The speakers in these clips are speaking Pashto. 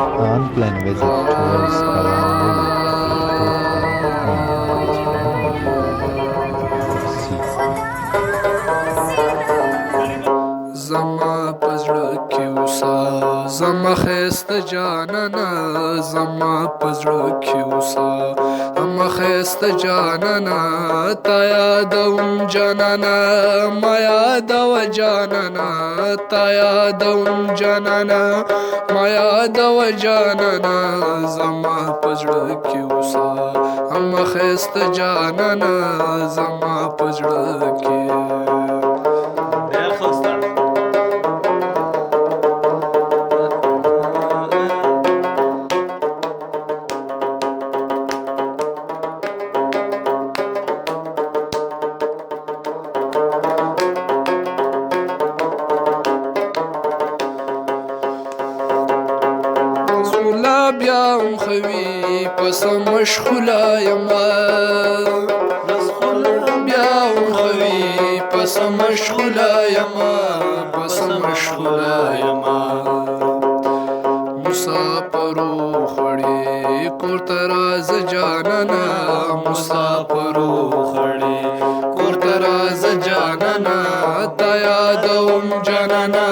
Unplanned visit tourist around زما پزړه کې اوسه زما ښایسته جانانه زما پزړه کې اوسه زما ښایسته جانانه تا یادوم جانانه ما یادوه جانانه تا یادوم جانانه ما یادوه جانانه زما پزړه کې اوسه زما ښایسته جانانه زما پزړه کې بیا هم خوي پس مشغوله یما بیا هم خوي پس مشغوله یما پس مشغوله یما مسافرو خړې کور ته راځه جانانه مسافرو خړې کور ته راځه جانانه تا یادوم جانانه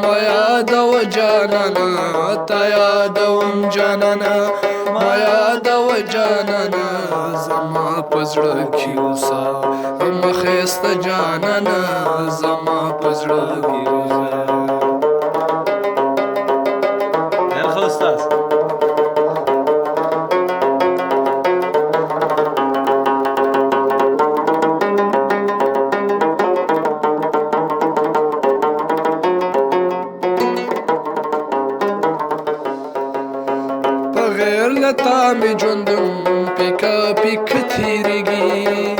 ما یادوه جانانه تا یادوم جانانه ما یادوه جانانه زما په زړه کې اوسه زما ښایسته جانانه زما په زړه کې اوسه بغیر لتا می ژوندون پیکا پیک تیریږي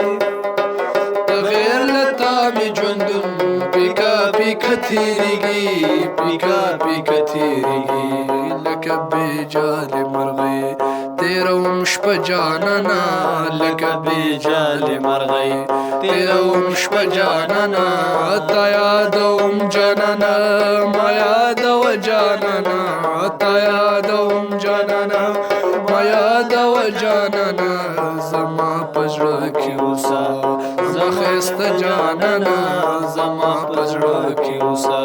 بغیر لتا می ژوندون پیکا پیک تیریږي پیکا پیک تیریږي لکه بیجال مرغۍ تیروم شپه جانانه لکه بیجال مرغۍ تیروم شپه جانانه تا یادوم جانانه ما یادوه جانانه تا یادوم جانانه ما یادوه جانانه زما په زړه کې اوسه زما ښایسته جانانه زما په زړه کې اوسه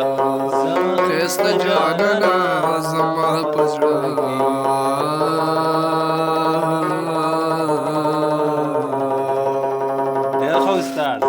ښایسته جانانه زما په زړه ډېر ښه استاد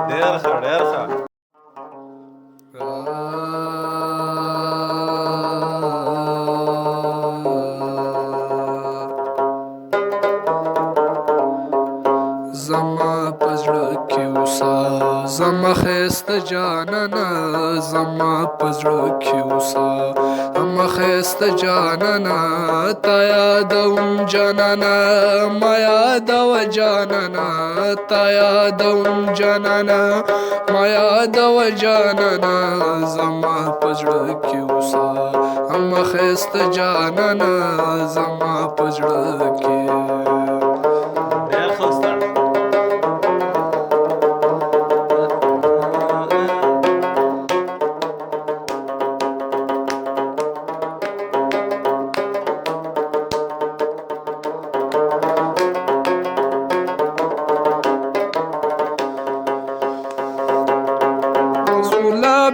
ډېر ښه ډېر ښه زما په زړه کې اوسه زما ښایسته جانانه زما په زړه کې اوسه زما ښایسته جانانه تا یادوم جانانه ما یادوه جانانه تا یادوم جانانه ما یادوه جانانه زما په زړه کې اوسه زما ښایسته جانانه زما په زړه کې ډېر ښه استاد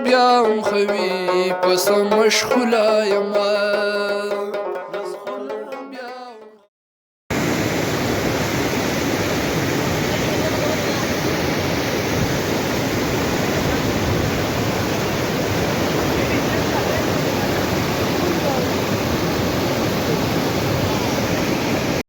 بیا هم خوي پس مشغوله یما